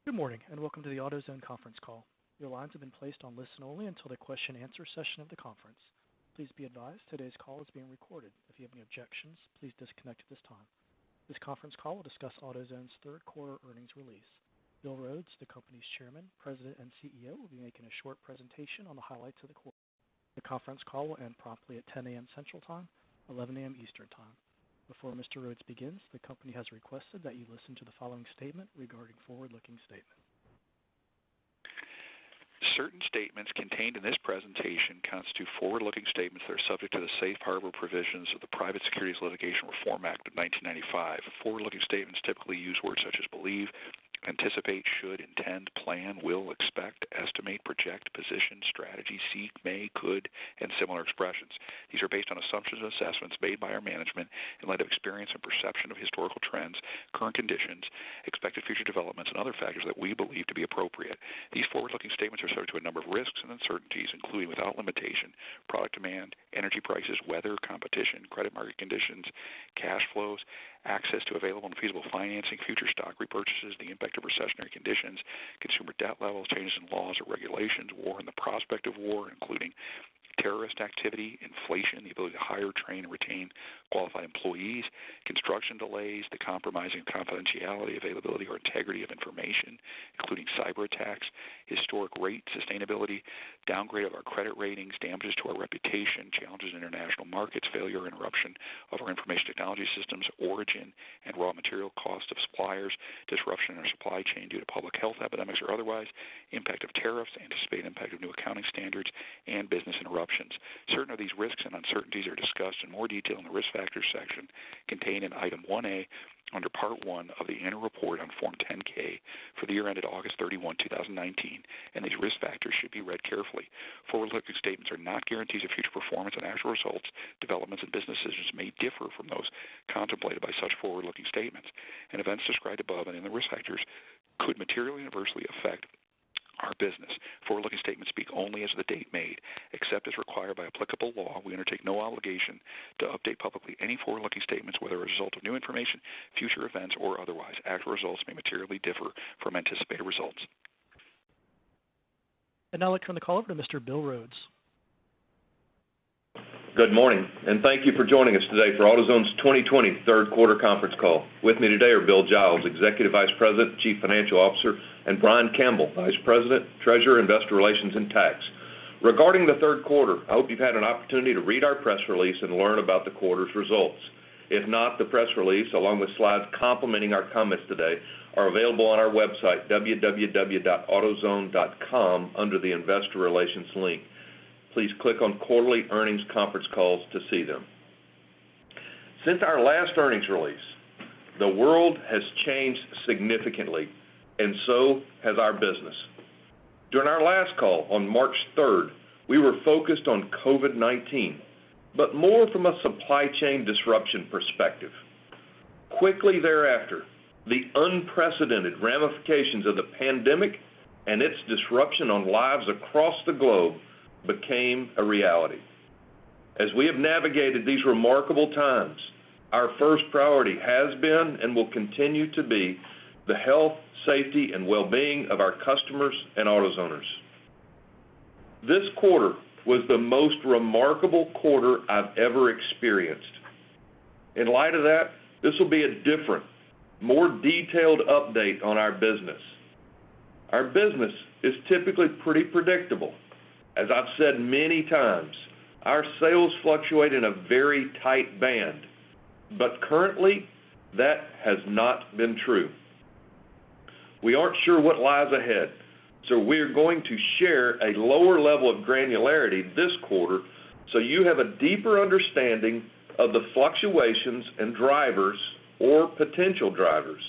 Good morning, and welcome to the Autozone conference call. Your lines have been placed on listen only until the question-and-answer session of the conference. Please be advised today's call is being recorded. If you have any objections, please disconnect at this time. This conference call will discuss Autozone's third quarter earnings release. Bill Rhodes, the company's chairman, president, and CEO, will be making a short presentation on the highlights of the quarter. The conference call will end promptly at 10 a.m. Central Time, 11 a.m. Eastern Time. Before Mr. Rhodes begins, the company has requested that you listen to the following statement regarding forward-looking statements. Certain statements contained in this presentation constitute forward-looking statements that are subject to the safe harbor provisions of the Private Securities Litigation Reform Act of 1995. Forward-looking statements typically use words such as believe, anticipate, should, intend, plan, will, expect, estimate, project, position, strategy, seek, may, could, and similar expressions. These are based on assumptions and assessments made by our management in light of experience and perception of historical trends, current conditions, expected future developments, and other factors that we believe to be appropriate. These forward-looking statements are subject to a number of risks and uncertainties, including without limitation, product demand, energy prices, weather, competition, credit market conditions, cash flows, access to available and feasible financing, future stock repurchases, the impact of recessionary conditions, consumer debt levels, changes in laws or regulations, war and the prospect of war, including terrorist activity, inflation, the ability to hire, train, and retain qualified employees, construction delays, the compromising of confidentiality, availability, or integrity of information, including cyber attacks, historic rate sustainability, downgrade of our credit ratings, damages to our reputation, challenges in international markets, failure or interruption of our information technology systems, origin and raw material cost of suppliers, disruption in our supply chain due to public health epidemics or otherwise, impact of tariffs, anticipated impact of new accounting standards, and business interruptions. Certain of these risks and uncertainties are discussed in more detail in the Risk Factors section contained in Item 1A under Part 1 of the Annual Report on Form 10-K for the year ended August 31, 2019, and these risk factors should be read carefully. Forward-looking statements are not guarantees of future performance, and actual results, developments, and business decisions may differ from those contemplated by such forward-looking statements, and events described above and in the risk factors could materially and adversely affect our business. Forward-looking statements speak only as of the date made. Except as required by applicable law, we undertake no obligation to update publicly any forward-looking statements, whether a result of new information, future events, or otherwise. Actual results may materially differ from anticipated results. And now I'll turn the call over to Mr. Bill Rhodes. Good morning, and thank you for joining us today for AutoZone's 2020 third quarter conference call. With me today are Bill Giles, Executive Vice President, Chief Financial Officer, and Brian Campbell, Vice President, Treasurer, Investor Relations, and Tax. Regarding the third quarter, I hope you've had an opportunity to read our press release and learn about the quarter's results. If not, the press release, along with slides complementing our comments today, are available on our website, www.autozone.com, under the Investor Relations link. Please click on Quarterly Earnings Conference Calls to see them. Since our last earnings release, the world has changed significantly, and so has our business. During our last call on March 3rd, we were focused on COVID-19, but more from a supply chain disruption perspective. Quickly thereafter, the unprecedented ramifications of the pandemic and its disruption on lives across the globe became a reality. As we have navigated these remarkable times, our first priority has been and will continue to be the health, safety, and well-being of our customers and AutoZoners. This quarter was the most remarkable quarter I've ever experienced. In light of that, this will be a different, more detailed update on our business. Our business is typically pretty predictable. As I've said many times, our sales fluctuate in a very tight band, but currently that has not been true. We aren't sure what lies ahead, so we're going to share a lower level of granularity this quarter so you have a deeper understanding of the fluctuations and drivers or potential drivers.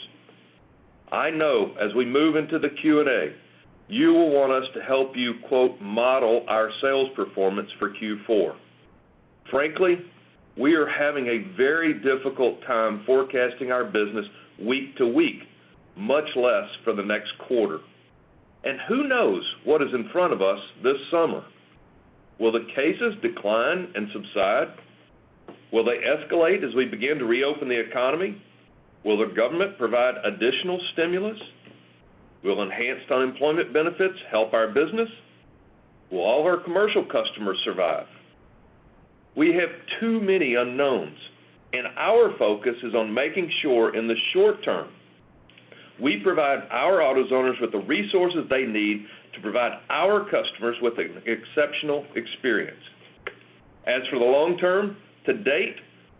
I know as we move into the Q&A, you will want us to help you, quote, model our sales performance for Q4. Frankly, we are having a very difficult time forecasting our business week to week, much less for the next quarter. And who knows what is in front of us this summer? Will the cases decline and subside? Will they escalate as we begin to reopen the economy? Will the government provide additional stimulus? Will enhanced unemployment benefits help our business? Will all of our commercial customers survive? We have too many unknowns, and our focus is on making sure in the short term we provide our AutoZoners with the resources they need to provide our customers with an exceptional experience. As for the long term, to date,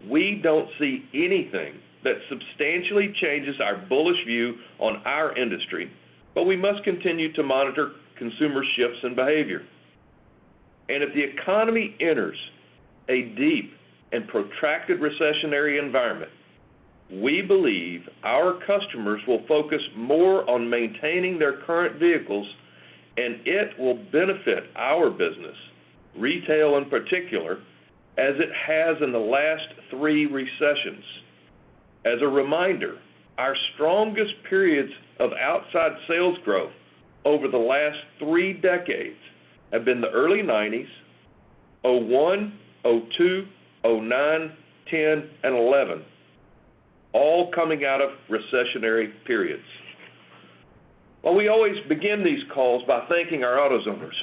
we don't see anything that substantially changes our bullish view on our industry, but we must continue to monitor consumer shifts in behavior. And if the economy enters a deep and protracted recessionary environment, we believe our customers will focus more on maintaining their current vehicles, and it will benefit our business, retail in particular, as it has in the last 3 recessions. As a reminder, our strongest periods of outside sales growth over the last 3 decades have been the early 90s, 01, 02, 09, 10, and 11, all coming out of recessionary periods. Well, we always begin these calls by thanking our AutoZoners.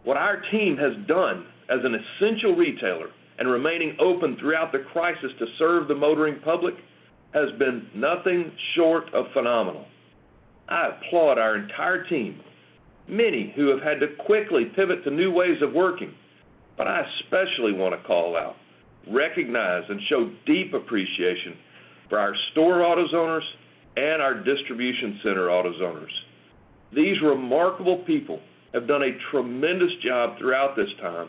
What our team has done as an essential retailer and remaining open throughout the crisis to serve the motoring public has been nothing short of phenomenal. I applaud our entire team, many who have had to quickly pivot to new ways of working, but I especially want to call out, recognize, and show deep appreciation for our store AutoZoners and our distribution center AutoZoners. These remarkable people have done a tremendous job throughout this time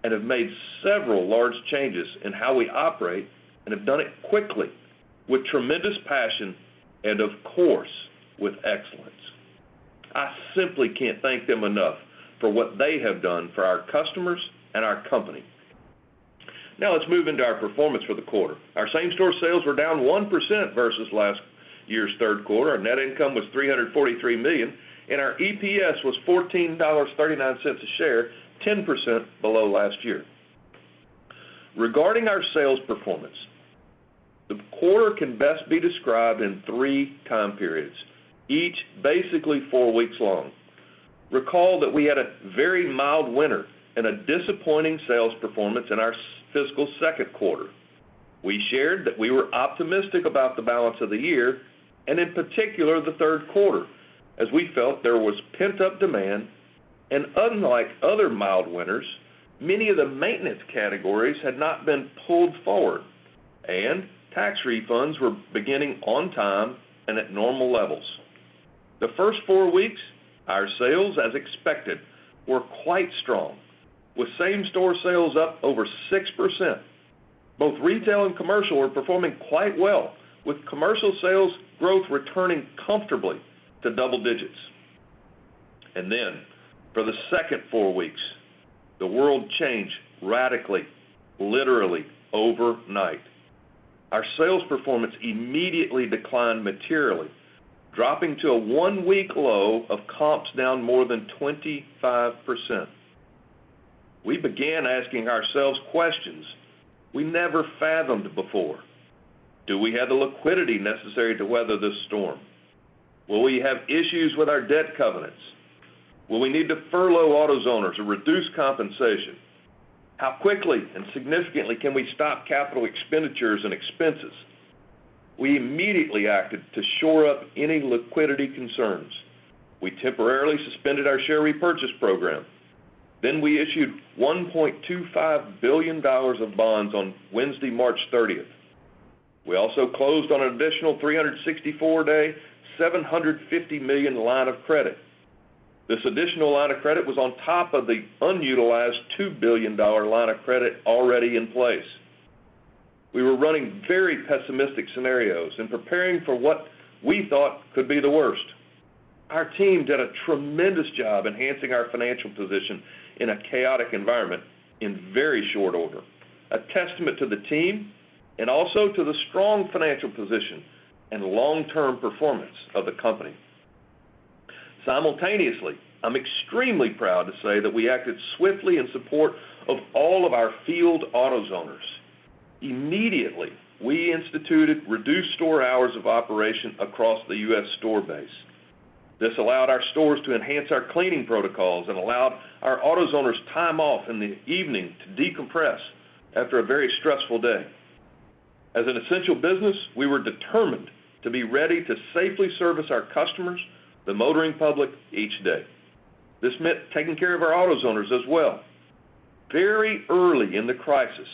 and have made several large changes in how we operate and have done it quickly, with tremendous passion, and of course, with excellence. I simply can't thank them enough for what they have done for our customers and our company. Now let's move into our performance for the quarter. Our same-store sales were down 1% versus last year's third quarter. Our net income was $343 million, and our EPS was $14.39 a share, 10% below last year. Regarding our sales performance, the quarter can best be described in 3 time periods, each basically 4 weeks long. Recall that we had a very mild winter and a disappointing sales performance in our fiscal second quarter. We shared that we were optimistic about the balance of the year, and in particular the third quarter, as we felt there was pent-up demand, and unlike other mild winters, many of the maintenance categories had not been pulled forward, and tax refunds were beginning on time and at normal levels. The first 4 weeks, our sales, as expected, were quite strong, with same-store sales up over 6%. Both retail and commercial were performing quite well, with commercial sales growth returning comfortably to double digits. And then, for the second 4 weeks, the world changed radically, literally overnight. Our sales performance immediately declined materially, dropping to a 1-week low of comps down more than 25%. We began asking ourselves questions we never fathomed before. Do we have the liquidity necessary to weather this storm? Will we have issues with our debt covenants? Will we need to furlough AutoZoners or reduce compensation? How quickly and significantly can we stop capital expenditures and expenses? We immediately acted to shore up any liquidity concerns. We temporarily suspended our share repurchase program. Then we issued $1.25 billion of bonds on Wednesday, March 30th. We also closed on an additional 364-day, $750 million line of credit. This additional line of credit was on top of the unutilized $2 billion line of credit already in place. We were running very pessimistic scenarios and preparing for what we thought could be the worst. Our team did a tremendous job enhancing our financial position in a chaotic environment in very short order, a testament to the team and also to the strong financial position and long-term performance of the company. Simultaneously, I'm extremely proud to say that we acted swiftly in support of all of our field AutoZoners. Immediately, we instituted reduced store hours of operation across the U.S. store base. This allowed our stores to enhance our cleaning protocols and allowed our AutoZoners time off in the evening to decompress after a very stressful day. As an essential business, we were determined to be ready to safely service our customers, the motoring public, each day. This meant taking care of our AutoZoners as well. Very early in the crisis,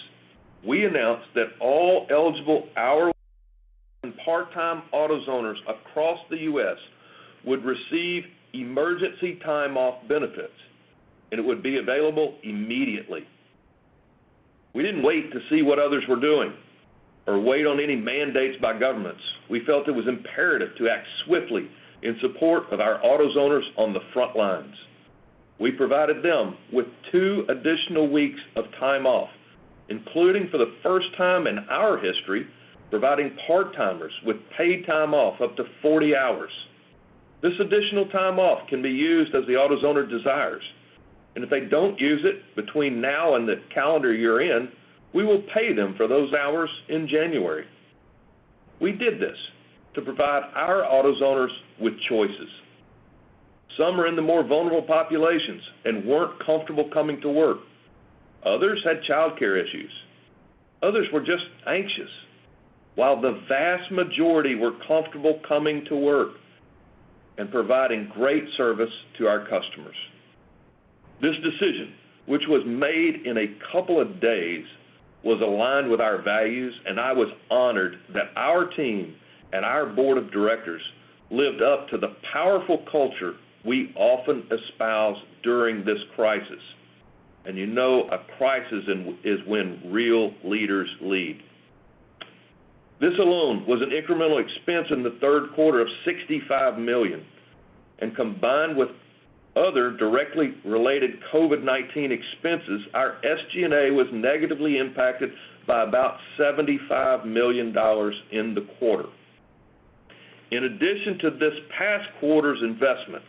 we announced that all eligible hourly and part-time AutoZoners across the U.S. would receive emergency time off benefits, and it would be available immediately. We didn't wait to see what others were doing or wait on any mandates by governments. We felt it was imperative to act swiftly in support of our AutoZoners on the front lines. We provided them with 2 additional weeks of time off, including for the first time in our history, providing part-timers with paid time off up to 40 hours. This additional time off can be used as the AutoZoner desires, and if they don't use it between now and the calendar year end, we will pay them for those hours in January. We did this to provide our AutoZoners with choices. Some are in the more vulnerable populations and weren't comfortable coming to work. Others had child care issues. Others were just anxious, while the vast majority were comfortable coming to work and providing great service to our customers. This decision, which was made in a couple of days, was aligned with our values, and I was honored that our team and our board of directors lived up to the powerful culture we often espouse during this crisis. And you know, a crisis is when real leaders lead. This alone was an incremental expense in the third quarter of $65 million, and combined with other directly related COVID-19 expenses, our SG&A was negatively impacted by about $75 million in the quarter. In addition to this past quarter's investments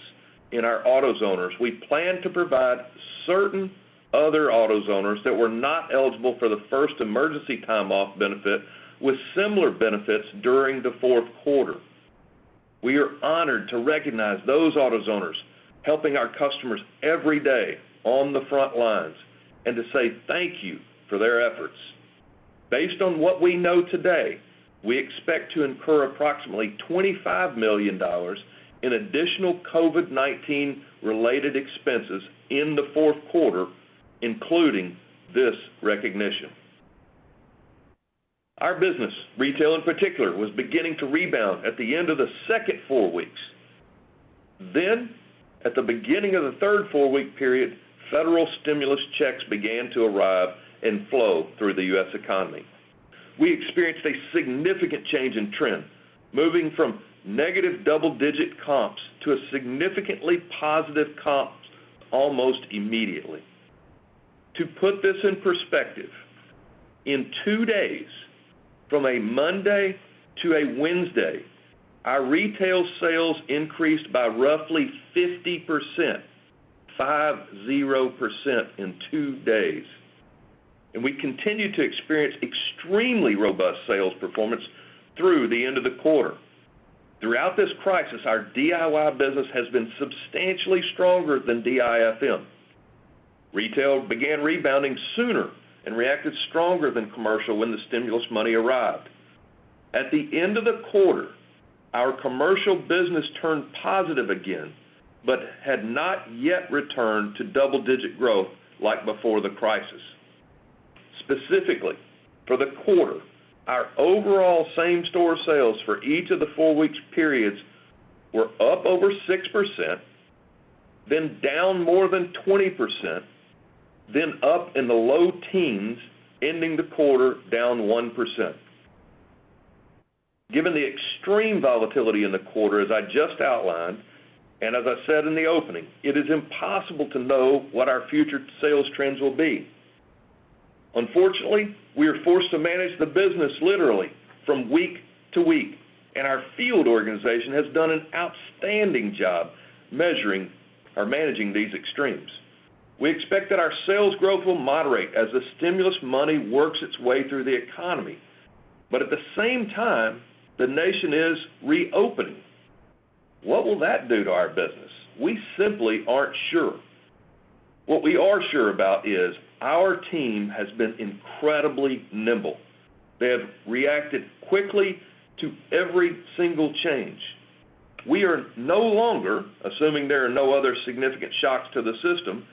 in our AutoZoners, we plan to provide certain other AutoZoners that were not eligible for the first emergency time off benefit with similar benefits during the fourth quarter. We are honored to recognize those AutoZoners helping our customers every day on the front lines and to say thank you for their efforts. Based on what we know today, we expect to incur approximately $25 million in additional COVID-19 related expenses in the fourth quarter, including this recognition. Our business, retail in particular, was beginning to rebound at the end of the second 4 weeks. Then, at the beginning of the third 4-week period, federal stimulus checks began to arrive and flow through the U.S. economy. We experienced a significant change in trend, moving from negative double-digit comps to a significantly positive comp almost immediately. To put this in perspective, in 2 days, from a Monday to a Wednesday, our retail sales increased by roughly 50%, 50% in 2 days. And we continue to experience extremely robust sales performance through the end of the quarter. Throughout this crisis, our DIY business has been substantially stronger than DIFM. Retail began rebounding sooner and reacted stronger than commercial when the stimulus money arrived. At the end of the quarter, our commercial business turned positive again, but had not yet returned to double-digit growth like before the crisis. Specifically, for the quarter, our overall same-store sales for each of the 4 weeks periods were up over 6%, then down more than 20%, then up in the low teens, ending the quarter down 1%. Given the extreme volatility in the quarter, as I just outlined, and as I said in the opening, it is impossible to know what our future sales trends will be. Unfortunately, we are forced to manage the business literally from week to week, and our field organization has done an outstanding job managing these extremes. We expect that our sales growth will moderate as the stimulus money works its way through the economy. But at the same time, the nation is reopening. What will that do to our business? We simply aren't sure. What we are sure about is our team has been incredibly nimble. They have reacted quickly to every single change. We are no longer, assuming there are no other significant shocks to the system,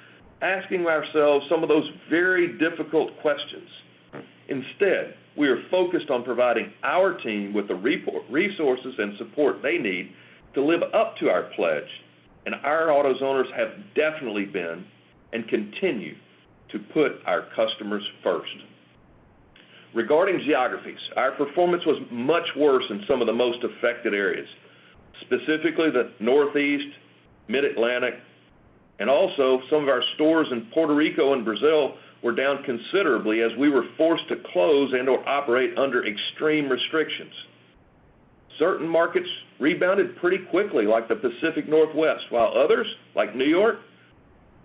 asking ourselves some of those very difficult questions. Instead, we are focused on providing our team with the resources and support they need to live up to our pledge, and our AutoZoners have definitely been and continue to put our customers first. Regarding geographies, our performance was much worse in some of the most affected areas, specifically the Northeast, Mid-Atlantic, and also some of our stores in Puerto Rico and Brazil were down considerably as we were forced to close and or operate under extreme restrictions. Certain markets rebounded pretty quickly, like the Pacific Northwest, while others, like New York,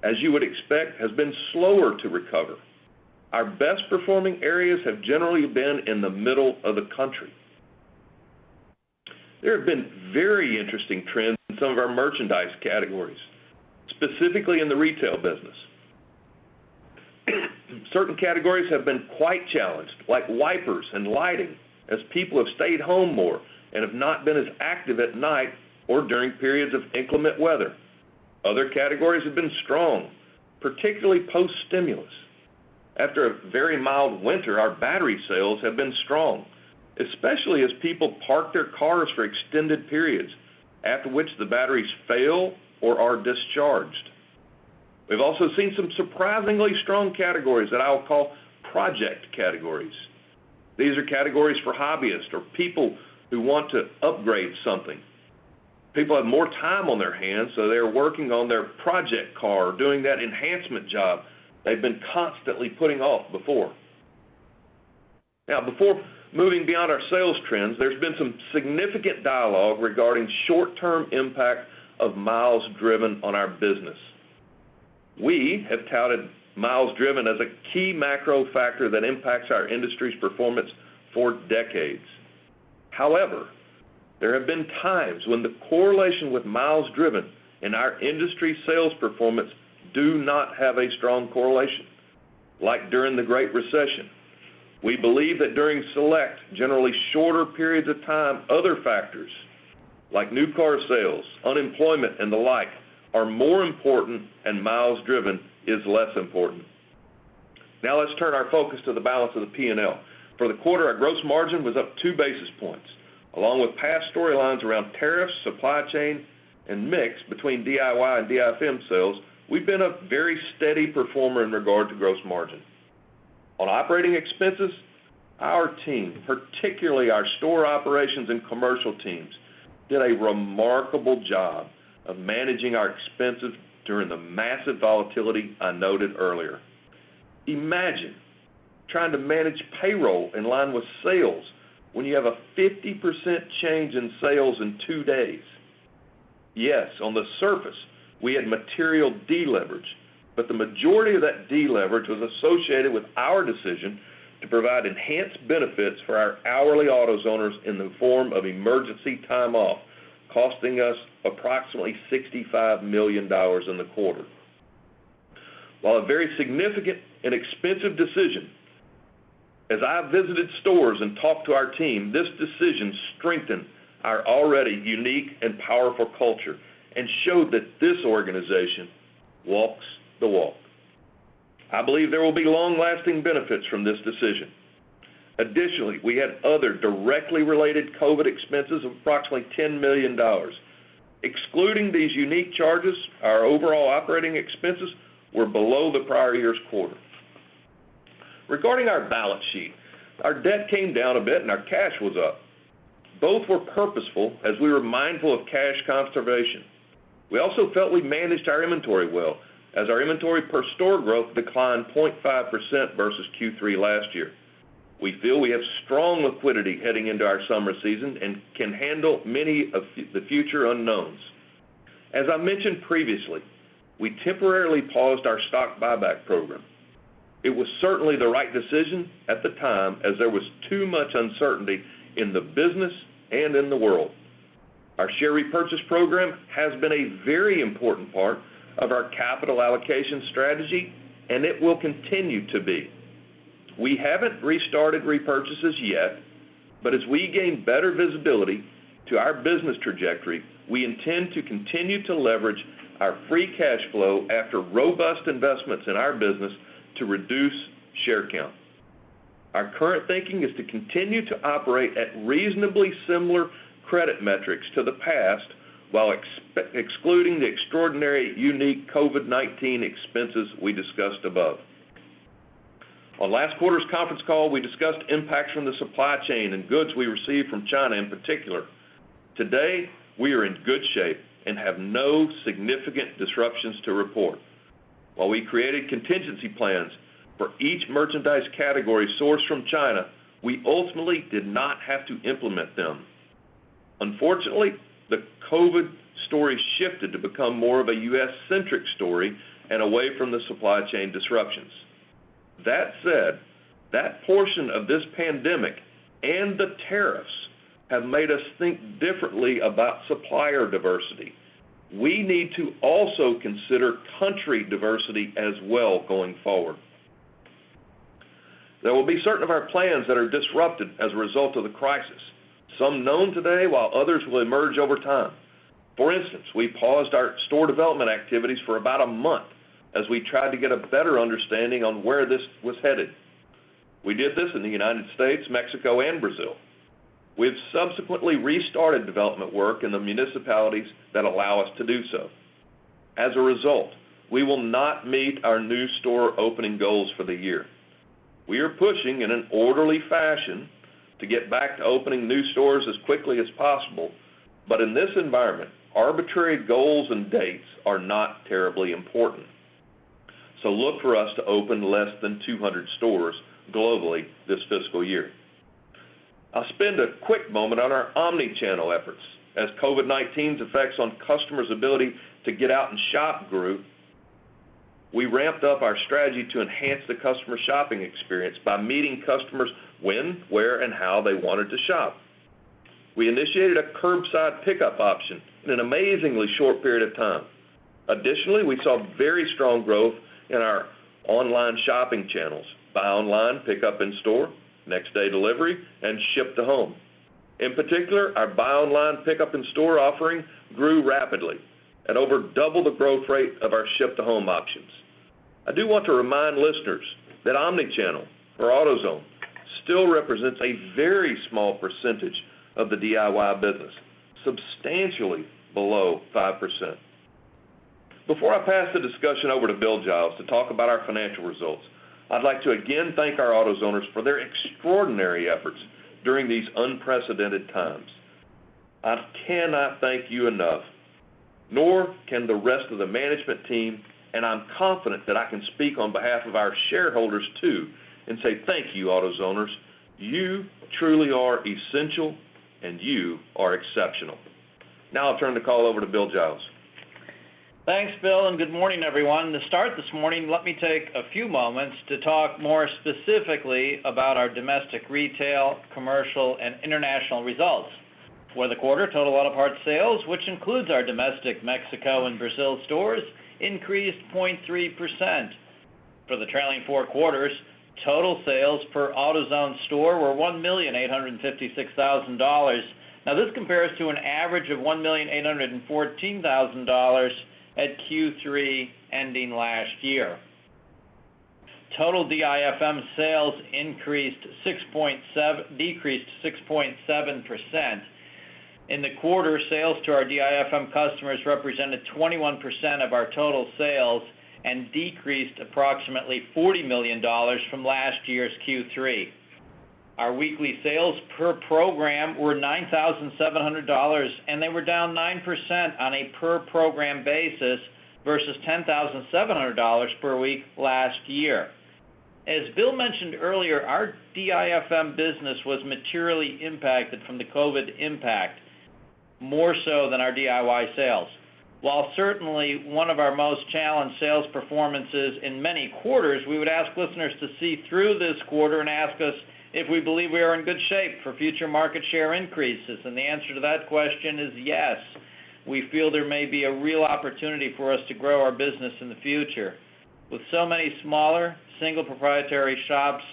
as you would expect, has been slower to recover. Our best performing areas have generally been in the middle of the country. There have been very interesting trends in some of our merchandise categories, specifically in the retail business. Certain categories have been quite challenged, like wipers and lighting, as people have stayed home more and have not been as active at night or during periods of inclement weather. Other categories have been strong, particularly post-stimulus. After a very mild winter, our battery sales have been strong, especially as people park their cars for extended periods, after which the batteries fail or are discharged. We've also seen some surprisingly strong categories that I'll call project categories. These are categories for hobbyists or people who want to upgrade something. People have more time on their hands, so they're working on their project car or doing that enhancement job they've been constantly putting off before. Now, before moving beyond our sales trends, there's been some significant dialogue regarding short-term impact of miles driven on our business. We have touted miles driven as a key macro factor that impacts our industry's performance for decades. However, there have been times when the correlation with miles driven and our industry sales performance do not have a strong correlation, like during the Great Recession. We believe that during select, generally shorter periods of time, other factors like new car sales, unemployment, and the like are more important and miles driven is less important. Now let's turn our focus to the balance of the P&L. For the quarter, our gross margin was up 2 basis points. Along with past storylines around tariffs, supply chain, and mix between DIY and DIFM sales, we've been a very steady performer in regard to gross margin. On operating expenses, our team, particularly our store operations and commercial teams, did a remarkable job of managing our expenses during the massive volatility I noted earlier. Imagine trying to manage payroll in line with sales when you have a 50% change in sales in 2 days. Yes, on the surface, we had material deleverage, but the majority of that deleverage was associated with our decision to provide enhanced benefits for our hourly AutoZoners in the form of emergency time off, costing us approximately $65 million in the quarter. While a very significant and expensive decision, as I visited stores and talked to our team, this decision strengthened our already unique and powerful culture and showed that this organization walks the walk. I believe there will be long-lasting benefits from this decision. Additionally, we had other directly related COVID expenses of approximately $10 million. Excluding these unique charges, our overall operating expenses were below the prior year's quarter. Regarding our balance sheet, our debt came down a bit and our cash was up. Both were purposeful as we were mindful of cash conservation. We also felt we managed our inventory well, as our inventory per store growth declined 0.5% versus Q3 last year. We feel we have strong liquidity heading into our summer season and can handle many of the future unknowns. As I mentioned previously, we temporarily paused our stock buyback program. It was certainly the right decision at the time, as there was too much uncertainty in the business and in the world. Our share repurchase program has been a very important part of our capital allocation strategy, and it will continue to be. We haven't restarted repurchases yet, but as we gain better visibility to our business trajectory, we intend to continue to leverage our free cash flow after robust investments in our business to reduce share count. Our current thinking is to continue to operate at reasonably similar credit metrics to the past while excluding the extraordinary, unique COVID-19 expenses we discussed above. On last quarter's conference call, we discussed impacts from the supply chain and goods we received from China in particular. Today, we are in good shape and have no significant disruptions to report. While we created contingency plans for each merchandise category sourced from China, we ultimately did not have to implement them. Unfortunately, the COVID story shifted to become more of a U.S.-centric story and away from the supply chain disruptions. That said, that portion of this pandemic and the tariffs have made us think differently about supplier diversity. We need to also consider country diversity as well going forward. There will be certain of our plans that are disrupted as a result of the crisis, some known today while others will emerge over time. For instance, we paused our store development activities for about a month as we tried to get a better understanding on where this was headed. We did this in the United States, Mexico, and Brazil. We've subsequently restarted development work in the municipalities that allow us to do so. As a result, we will not meet our new store opening goals for the year. We are pushing in an orderly fashion to get back to opening new stores as quickly as possible, but in this environment, arbitrary goals and dates are not terribly important. So look for us to open less than 200 stores globally this fiscal year. I'll spend a quick moment on our omni-channel efforts. As COVID-19's effects on customers' ability to get out and shop grew, we ramped up our strategy to enhance the customer shopping experience by meeting customers when, where, and how they wanted to shop. We initiated a curbside pickup option in an amazingly short period of time. Additionally, we saw very strong growth in our online shopping channels: buy online, pick up in store, next day delivery, and ship to home. In particular, our buy online, pick up in store offering grew rapidly at over double the growth rate of our ship to home options. I do want to remind listeners that omnichannel, or AutoZone, still represents a very small percentage of the DIY business, substantially below 5%. Before I pass the discussion over to Bill Giles to talk about our financial results, I'd like to again thank our AutoZoners for their extraordinary efforts during these unprecedented times. I cannot thank you enough, nor can the rest of the management team, and I'm confident that I can speak on behalf of our shareholders too and say thank you, AutoZoners. You truly are essential, and you are exceptional. Now I'll turn the call over to Bill Giles. Thanks, Bill, and good morning, everyone. To start this morning, let me take a few moments to talk more specifically about our domestic retail, commercial, and international results. For the quarter, total auto parts sales, which includes our domestic Mexico and Brazil stores, increased 0.3%. For the trailing 4 quarters, total sales per AutoZone store were $1,856,000. Now, this compares to an average of $1,814,000 at Q3 ending last year. Total DIFM sales decreased 6.7%. In the quarter, sales to our DIFM customers represented 21% of our total sales and decreased approximately $40 million from last year's Q3. Our weekly sales per program were $9,700, and they were down 9% on a per program basis versus $10,700 per week last year. As Bill mentioned earlier, our DIFM business was materially impacted from the COVID impact, more so than our DIY sales. While certainly one of our most challenged sales performances in many quarters, we would ask listeners to see through this quarter and ask us if we believe we are in good shape for future market share increases, and the answer to that question is yes. We feel there may be a real opportunity for us to grow our business in the future. With so many smaller, single proprietary shops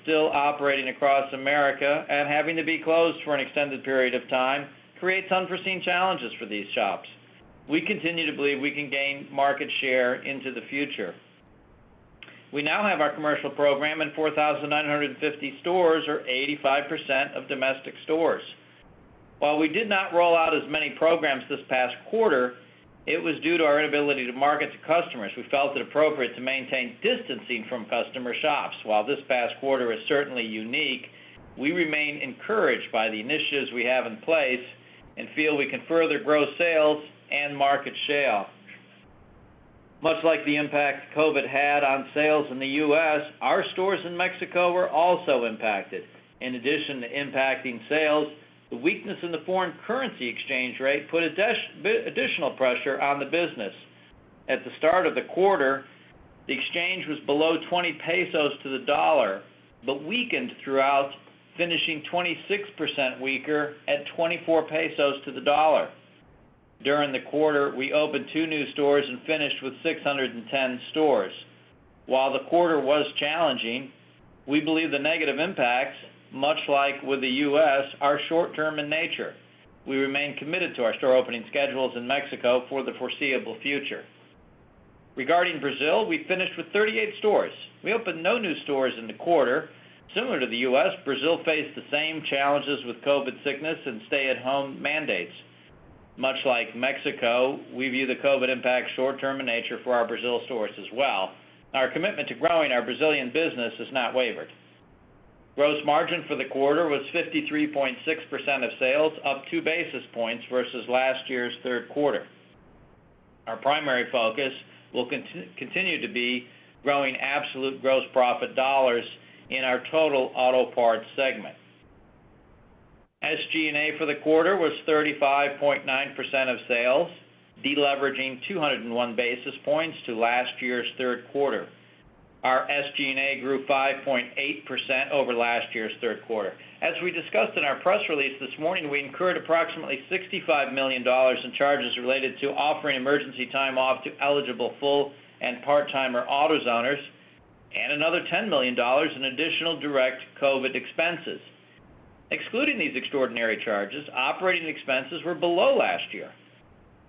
still operating across America and having to be closed for an extended period of time creates unforeseen challenges for these shops. We continue to believe we can gain market share into the future. We now have our commercial program in 4,950 stores, or 85% of domestic stores. While we did not roll out as many programs this past quarter, it was due to our inability to market to customers. We felt it appropriate to maintain distancing from customer shops. While this past quarter is certainly unique, we remain encouraged by the initiatives we have in place and feel we can further grow sales and market share. Much like the impact COVID had on sales in the U.S., our stores in Mexico were also impacted. In addition to impacting sales, the weakness in the foreign currency exchange rate put additional pressure on the business. At the start of the quarter, the exchange was below 20 pesos to the dollar, but weakened throughout, finishing 26% weaker at 24 pesos to the dollar. During the quarter, we opened 2 new stores and finished with 610 stores. While the quarter was challenging, we believe the negative impacts, much like with the U.S., are short-term in nature. We remain committed to our store opening schedules in Mexico for the foreseeable future. Regarding Brazil, we finished with 38 stores. We opened no new stores in the quarter. Similar to the U.S., Brazil faced the same challenges with COVID sickness and stay-at-home mandates. Much like Mexico, we view the COVID impact short-term in nature for our Brazil stores as well. Our commitment to growing our Brazilian business has not wavered. Gross margin for the quarter was 53.6% of sales, up 2 basis points versus last year's third quarter. Our primary focus will continue to be growing absolute gross profit dollars in our total auto parts segment. SG&A for the quarter was 35.9% of sales, deleveraging 201 basis points to last year's third quarter. Our SG&A grew 5.8% over last year's third quarter. As we discussed in our press release this morning, we incurred approximately $65 million in charges related to offering emergency time off to eligible full and part-timer AutoZoners, and another $10 million in additional direct COVID expenses. Excluding these extraordinary charges, operating expenses were below last year.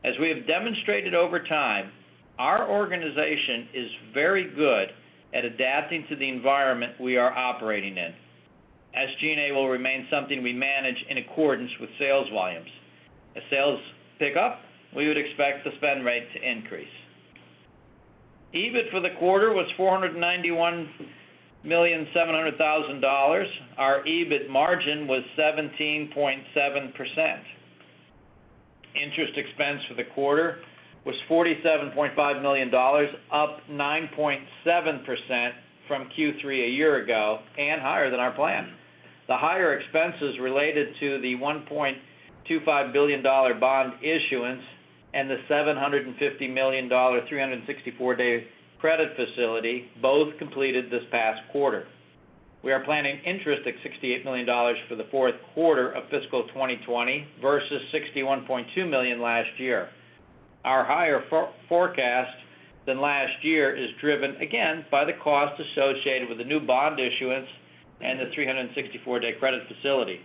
As we have demonstrated over time, our organization is very good at adapting to the environment we are operating in. SG&A will remain something we manage in accordance with sales volumes. As sales pick up, we would expect the spend rate to increase. EBIT for the quarter was $491,700,000. Our EBIT margin was 17.7%. Interest expense for the quarter was $47.5 million, up 9.7% from Q3 a year ago and higher than our plan. The higher expenses related to the $1.25 billion bond issuance and the $750 million 364-day credit facility, both completed this past quarter. We are planning interest at $68 million for the fourth quarter of fiscal 2020 versus $61.2 million last year. Our higher forecast than last year is driven, again, by the cost associated with the new bond issuance and the 364-day credit facility.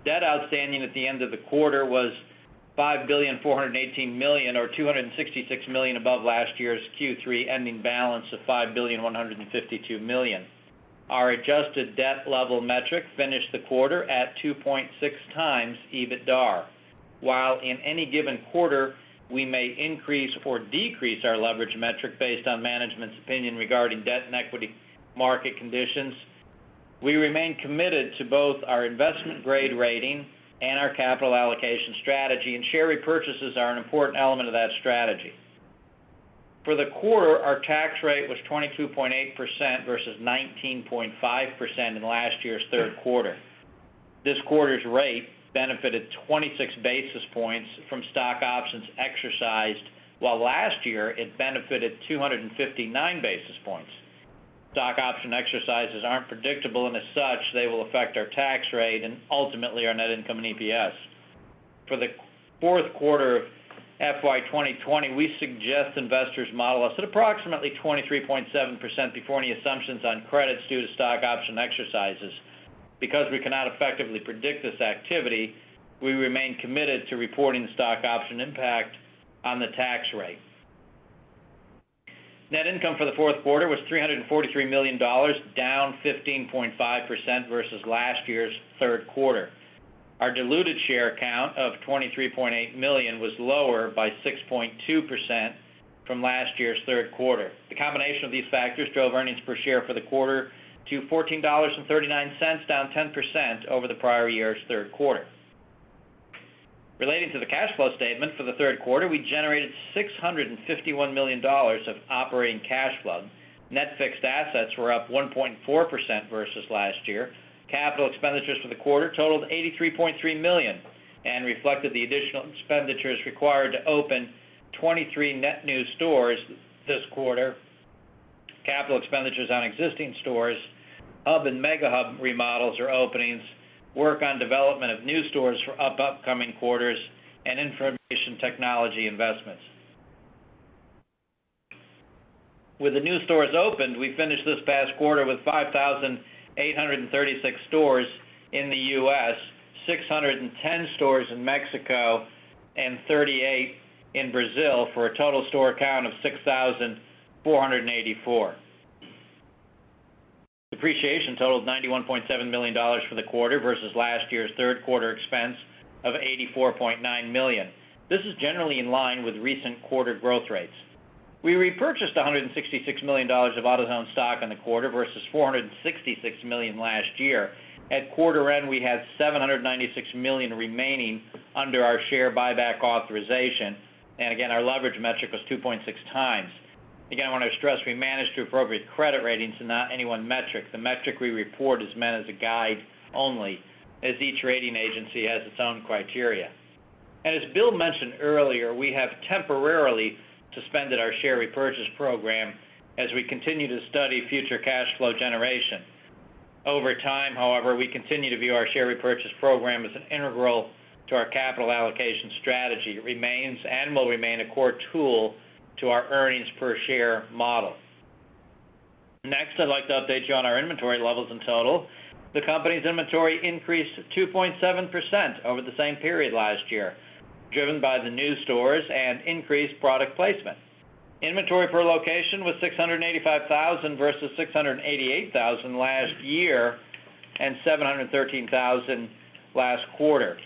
Debt outstanding at the end of the quarter was $5,418,000,000, or $266 million above last year's Q3 ending balance of $5,152,000,000. Our adjusted debt level metric finished the quarter at 2.6 times EBITDAR. While in any given quarter we may increase or decrease our leverage metric based on management's opinion regarding debt and equity market conditions, we remain committed to both our investment grade rating and our capital allocation strategy, and share repurchases are an important element of that strategy. For the quarter, our tax rate was 22.8% versus 19.5% in last year's third quarter. This quarter's rate benefited 26 basis points from stock options exercised, while last year it benefited 259 basis points. Stock option exercises aren't predictable, and as such, they will affect our tax rate and ultimately our net income and EPS. For the fourth quarter of FY 2020, we suggest investors model us at approximately 23.7% before any assumptions on credits due to stock option exercises. Because we cannot effectively predict this activity, we remain committed to reporting the stock option impact on the tax rate. Net income for the fourth quarter was $343 million, down 15.5% versus last year's third quarter. Our diluted share count of 23.8 million was lower by 6.2% from last year's third quarter. The combination of these factors drove earnings per share for the quarter to $14.39, down 10% over the prior year's third quarter. Relating to the cash flow statement for the third quarter, we generated $651 million of operating cash flow. Net fixed assets were up 1.4% versus last year. Capital expenditures for the quarter totaled $83.3 million and reflected the additional expenditures required to open 23 net new stores this quarter. Capital expenditures on existing stores, hub and mega hub remodels or openings, work on development of new stores for upcoming quarters, and information technology investments. With the new stores opened, we finished this past quarter with 5,836 stores in the U.S., 610 stores in Mexico, and 38 in Brazil for a total store count of 6,484. Depreciation totaled $91.7 million for the quarter versus last year's third quarter expense of $84.9 million. This is generally in line with recent quarter growth rates. We repurchased $166 million of Autozone stock in the quarter versus $466 million last year. At quarter end, we had $796 million remaining under our share buyback authorization, and again, our leverage metric was 2.6 times. Again, I want to stress we manage to appropriate credit ratings and not any one metric. The metric we report is meant as a guide only, as each rating agency has its own criteria. And as Bill mentioned earlier, we have temporarily suspended our share repurchase program as we continue to study future cash flow generation. Over time, however, we continue to view our share repurchase program as an integral to our capital allocation strategy. It remains and will remain a core tool to our earnings per share model. Next, I'd like to update you on our inventory levels in total. The company's inventory increased 2.7% over the same period last year, driven by the new stores and increased product placement. Inventory per location was 685,000 versus 688,000 last year and 713,000 last quarter.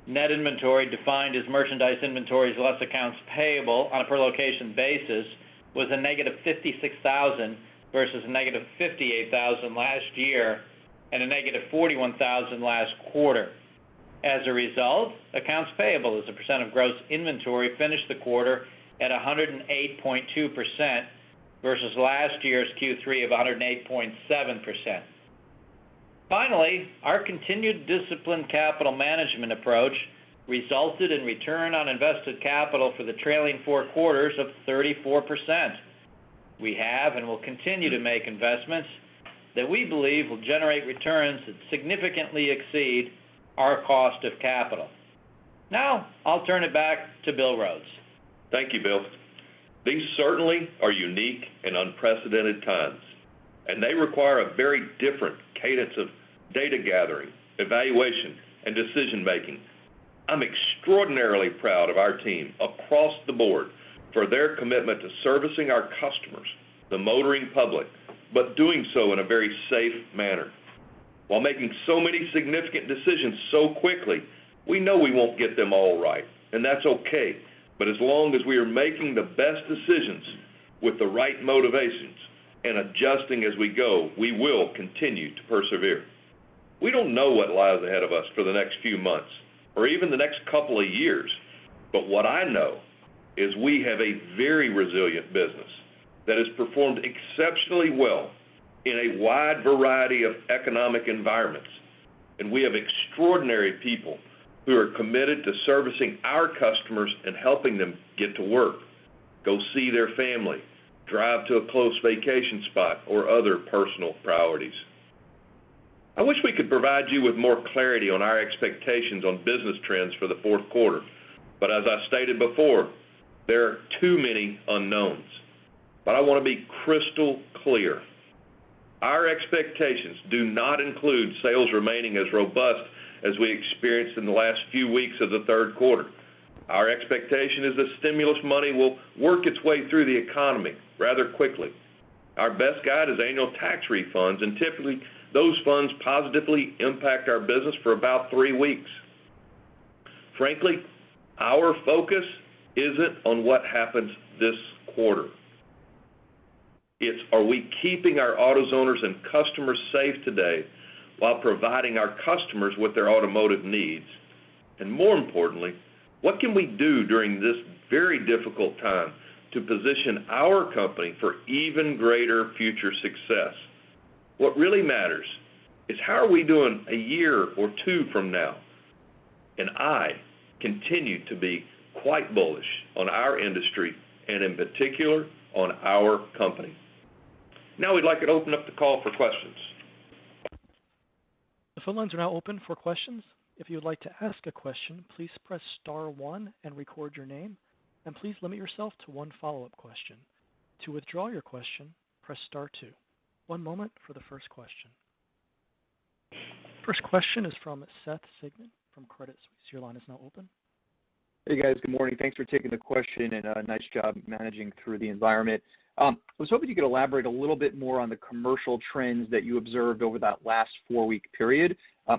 Net inventory, defined as merchandise inventories less accounts payable on a per location basis, was a negative 56,000 versus a negative 58,000 last year and a negative 41,000 last quarter. As a result, accounts payable as a percent of gross inventory finished the quarter at 108.2% versus last year's Q3 of 108.7%. Finally, our continued disciplined capital management approach resulted in return on invested capital for the trailing 4 quarters of 34%. We have and will continue to make investments that we believe will generate returns that significantly exceed our cost of capital. Now, I'll turn it back to Bill Rhodes. Thank you, Bill. These certainly are unique and unprecedented times, and they require a very different cadence of data gathering, evaluation, and decision-making. I'm extraordinarily proud of our team across the board for their commitment to servicing our customers, the motoring public, but doing so in a very safe manner. While making so many significant decisions so quickly, we know we won't get them all right, and that's okay. But as long as we are making the best decisions with the right motivations and adjusting as we go, we will continue to persevere. We don't know what lies ahead of us for the next few months or even the next couple of years, but what I know is we have a very resilient business that has performed exceptionally well in a wide variety of economic environments, and we have extraordinary people who are committed to servicing our customers and helping them get to work, go see their family, drive to a close vacation spot, or other personal priorities. I wish we could provide you with more clarity on our expectations on business trends for the fourth quarter, but as I stated before, there are too many unknowns. But I want to be crystal clear. Our expectations do not include sales remaining as robust as we experienced in the last few weeks of the third quarter. Our expectation is that stimulus money will work its way through the economy rather quickly. Our best guide is annual tax refunds, and typically those funds positively impact our business for about 3 weeks. Frankly, our focus isn't on what happens this quarter. It's, are we keeping our AutoZoners and customers safe today while providing our customers with their automotive needs? And more importantly, what can we do during this very difficult time to position our company for even greater future success? What really matters is how are we doing a year or two from now? And I continue to be quite bullish on our industry and in particular on our company. Now we'd like to open up the call for questions. The phone lines are now open for questions. If you would like to ask a question, please press star 1 and record your name, and please limit yourself to one follow-up question. To withdraw your question, press star 2. One moment for the first question. First question is from Seth Sigman from Credit Suisse. Your line is now open. Hey guys, good morning. Thanks for taking the question, and nice job managing through the environment. I was hoping you could elaborate a little bit more on the commercial trends that you observed over that last 4-week period.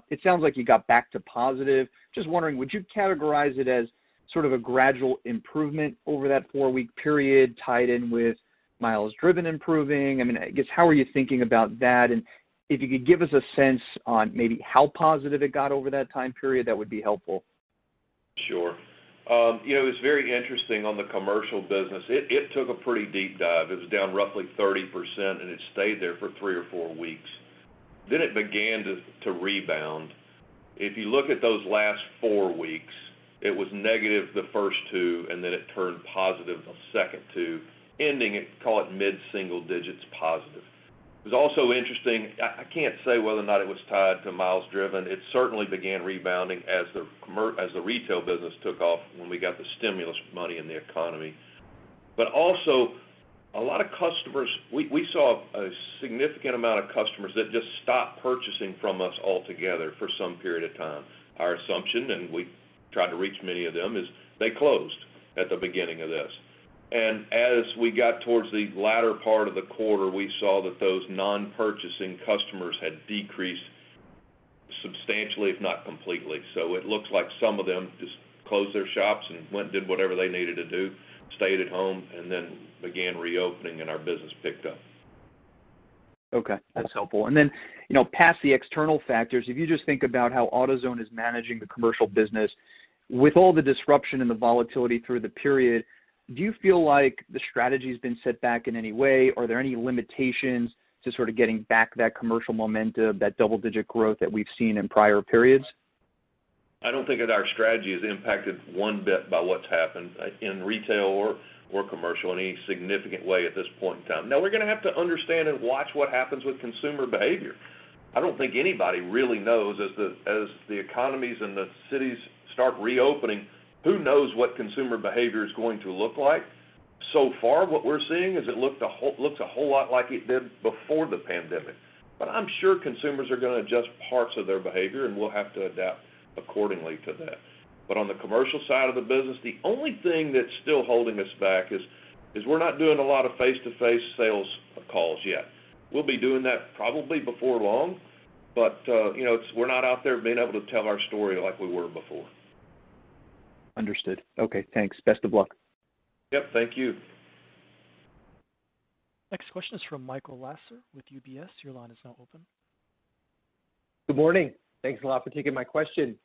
It sounds like you got back to positive. Just wondering, would you categorize it as sort of a gradual improvement over that 4-week period tied in with miles driven improving? I mean, I guess how are you thinking about that? And if you could give us a sense on maybe how positive it got over that time period, that would be helpful. Sure. It was very interesting on the commercial business. It took a pretty deep dive. It was down roughly 30%, and it stayed there for 3 or 4 weeks. Then it began to rebound. If you look at those last 4 weeks, it was negative the first 2, and then it turned positive the second 2, ending at, call it, mid-single digits positive. It was also interesting, I can't say whether or not it was tied to miles driven. It certainly began rebounding as the retail business took off when we got the stimulus money in the economy. But also, a lot of customers, we saw a significant amount of customers that just stopped purchasing from us altogether for some period of time. Our assumption, and we tried to reach many of them, is they closed at the beginning of this. And as we got towards the latter part of the quarter, we saw that those non-purchasing customers had decreased substantially, if not completely. So it looks like some of them just closed their shops and went and did whatever they needed to do, stayed at home, and then began reopening, and our business picked up. Okay, that's helpful. And then, past the external factors, if you just think about how AutoZone is managing the commercial business, with all the disruption and the volatility through the period, do you feel like the strategy has been set back in any way? Are there any limitations to sort of getting back that commercial momentum, that double-digit growth that we've seen in prior periods? I don't think that our strategy is impacted one bit by what's happened in retail or commercial in any significant way at this point in time. Now, we're going to have to understand and watch what happens with consumer behavior. I don't think anybody really knows as the economies and the cities start reopening, who knows what consumer behavior is going to look like. So far, what we're seeing is it looks a whole lot like it did before the pandemic. But I'm sure consumers are going to adjust parts of their behavior, and we'll have to adapt accordingly to that. But on the commercial side of the business, the only thing that's still holding us back is we're not doing a lot of face-to-face sales calls yet. We'll be doing that probably before long, but we're not out there being able to tell our story like we were before. Understood. Okay, thanks. Best of luck. Yep, thank you. Next question is from Michael Lasser with UBS. Your line is now open. Good morning. Thanks a lot for taking my question.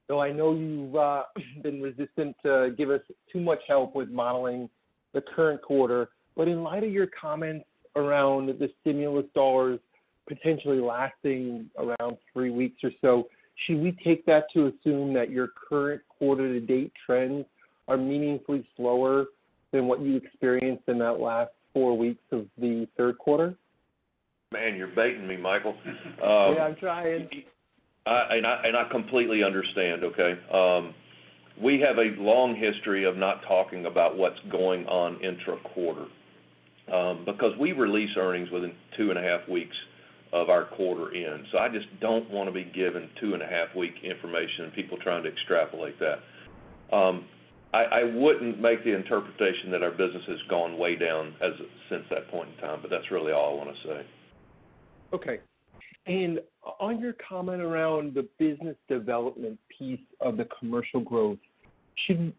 So I know you've been resistant to give us too much help with modeling the current quarter, but in light of your comments around the stimulus dollars potentially lasting around 3 weeks or so, should we take that to assume that your current quarter-to-date trends are meaningfully slower than what you experienced in that last 4 weeks of the third quarter? Man, you're baiting me, Michael. Yeah, I'm trying. I completely understand, okay? We have a long history of not talking about what's going on intra-quarter because we release earnings within 2.5 weeks of our quarter end. So I just don't want to be given 2.5 week information and people trying to extrapolate that. I wouldn't make the interpretation that our business has gone way down since that point in time, but that's really all I want to say. Okay. And on your comment around the business development piece of the commercial growth, and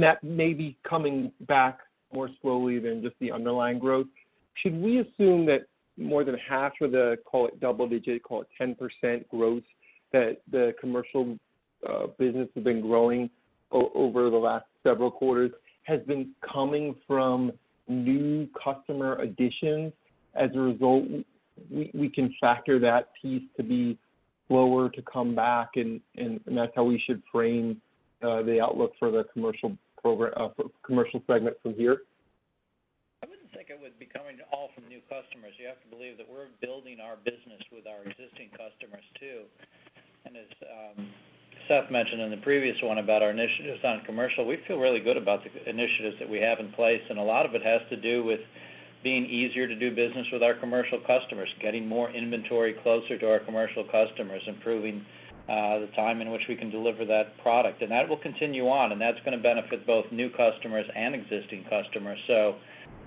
that may be coming back more slowly than just the underlying growth, should we assume that more than half of the, call it double-digit, call it 10% growth that the commercial business has been growing over the last several quarters has been coming from new customer additions? As a result, we can factor that piece to be slower to come back, and that's how we should frame the outlook for the commercial program, commercial segment from here. I wouldn't think it would be coming all from new customers. You have to believe that we're building our business with our existing customers too. And as Seth mentioned in the previous one about our initiatives on commercial, we feel really good about the initiatives that we have in place, and a lot of it has to do with being easier to do business with our commercial customers, getting more inventory closer to our commercial customers, improving the time in which we can deliver that product. And that will continue on, and that's going to benefit both new customers and existing customers. So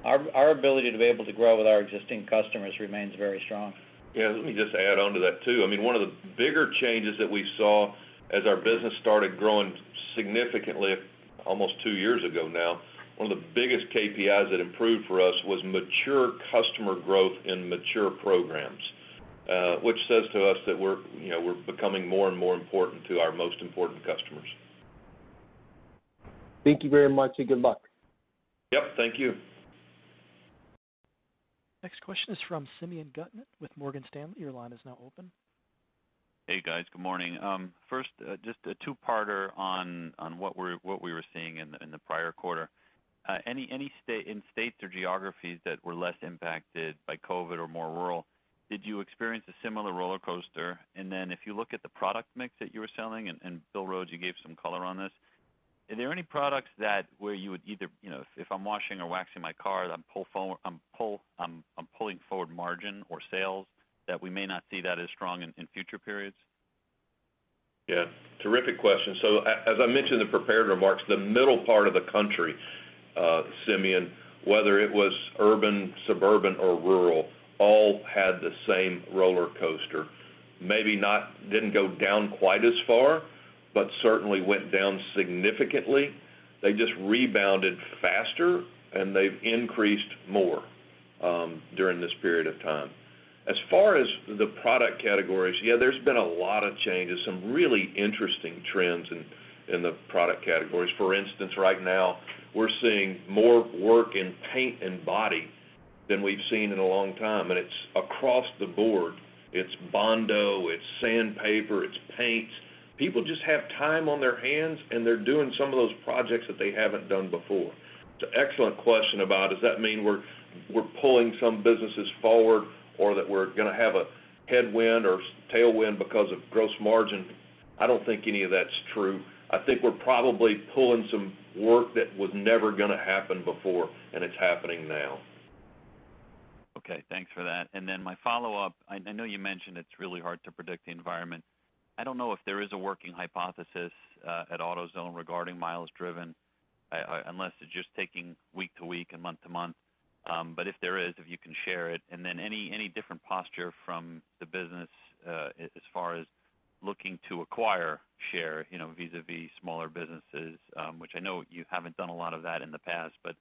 our ability to be able to grow with our existing customers remains very strong. Yeah, let me just add on to that too. I mean, one of the bigger changes that we saw as our business started growing significantly almost 2 years ago now, one of the biggest KPIs that improved for us was mature customer growth in mature programs, which says to us that we're becoming more and more important to our most important customers. Thank you very much and good luck. Yep, thank you. Next question is from Simeon Gutman with Morgan Stanley. Your line is now open. Hey guys, good morning. First, just a two-parter on what we were seeing in the prior quarter. Any states or geographies that were less impacted by COVID or more rural, did you experience a similar roller coaster? And then if you look at the product mix that you were selling, and Bill Rhodes, you gave some color on this, are there any products where you would either, if I'm washing or waxing my car, I'm pulling forward margin or sales that we may not see that as strong in future periods? Yeah, terrific question. So as I mentioned in the prepared remarks, the middle part of the country, Simeon, whether it was urban, suburban, or rural, all had the same roller coaster. Maybe didn't go down quite as far, but certainly went down significantly. They just rebounded faster, and they've increased more during this period of time. As far as the product categories, yeah, there's been a lot of changes, some really interesting trends in the product categories. For instance, right now, we're seeing more work in paint and body than we've seen in a long time, and it's across the board. It's Bondo, it's sandpaper, it's paints. People just have time on their hands, and they're doing some of those projects that they haven't done before. It's an excellent question about, does that mean we're pulling some businesses forward, or that we're going to have a headwind or tailwind because of gross margin? I don't think any of that's true. I think we're probably pulling some work that was never going to happen before, and it's happening now. Okay, thanks for that. And then my follow-up, I know you mentioned it's really hard to predict the environment. I don't know if there is a working hypothesis at AutoZone regarding miles driven, unless it's just taking week to week and month to month. But if there is, if you can share it, and then any different posture from the business as far as looking to acquire share, vis-a-vis smaller businesses, which I know you haven't done a lot of that in the past, but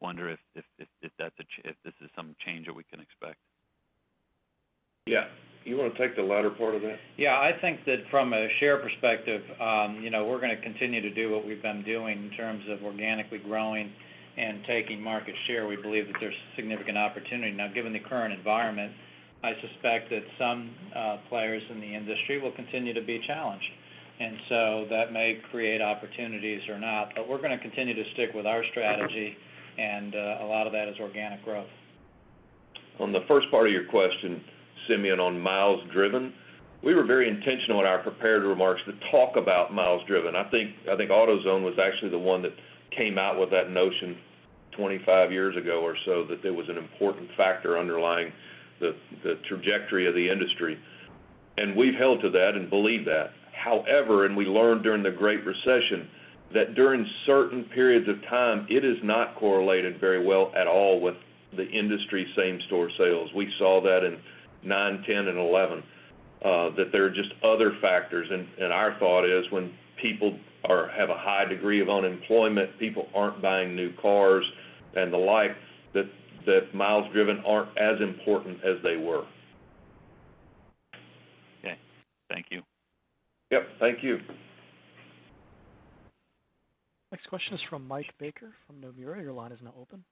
wonder if this is some change that we can expect. Yeah. You want to take the latter part of that? Yeah, I think that from a share perspective, we're going to continue to do what we've been doing in terms of organically growing and taking market share. We believe that there's significant opportunity. Now, given the current environment, I suspect that some players in the industry will continue to be challenged. And so that may create opportunities or not. But we're going to continue to stick with our strategy and a lot of that is organic growth. On the first part of your question, Simeon, on miles driven, we were very intentional in our prepared remarks to talk about miles driven. I think AutoZone was actually the one that came out with that notion 25 years ago or so, that there was an important factor underlying the trajectory of the industry. And we've held to that and believe that. However, and we learned during the Great Recession, that during certain periods of time, it is not correlated very well at all with the industry same-store sales. We saw that in 9, 10, and 11, that there are just other factors. And our thought is when people have a high degree of unemployment, people aren't buying new cars and the like, that miles driven aren't as important as they were. Okay, thank you. Yep, thank you. Next question is from Mike Baker from Nomura. Your line is now open.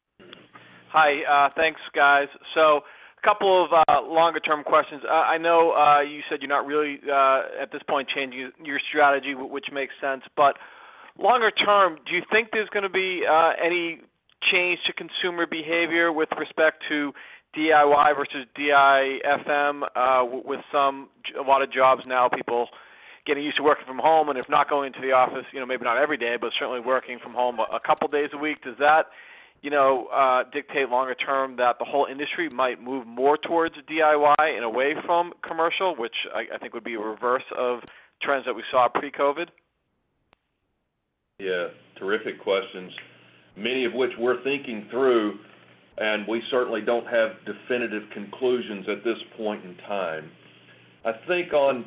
Hi, thanks, guys. So a couple of longer-term questions. I know you said you're not really, at this point, changing your strategy, which makes sense. But longer term, do you think there's going to be any change to consumer behavior with respect to DIY versus DIFM? With a lot of jobs now, people getting used to working from home, and if not going into the office, maybe not every day, but certainly working from home a couple days a week. Does that dictate longer term that the whole industry might move more towards DIY and away from commercial, which I think would be a reverse of trends that we saw pre-COVID? Yeah, terrific questions, many of which we're thinking through, and we certainly don't have definitive conclusions at this point in time. I think on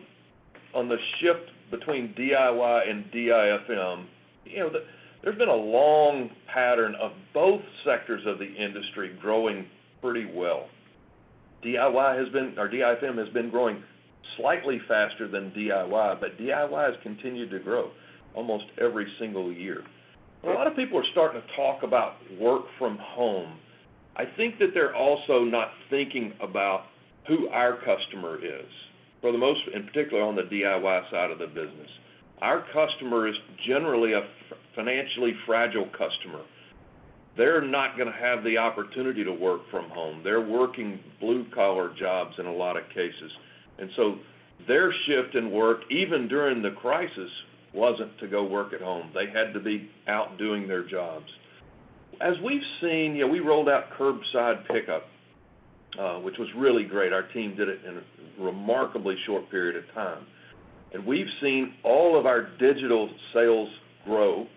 the shift between DIY and DIFM, there's been a long pattern of both sectors of the industry growing pretty well. DIFM has been growing slightly faster than DIY, but DIY has continued to grow almost every single year. A lot of people are starting to talk about work from home. I think that they're also not thinking about who our customer is, in particular on the DIY side of the business. Our customer is generally a financially fragile customer. They're not going to have the opportunity to work from home. They're working blue-collar jobs in a lot of cases. And so their shift in work, even during the crisis, wasn't to go work at home. They had to be out doing their jobs. As we've seen, we rolled out curbside pickup, which was really great. Our team did it in a remarkably short period of time. And we've seen all of our digital sales grow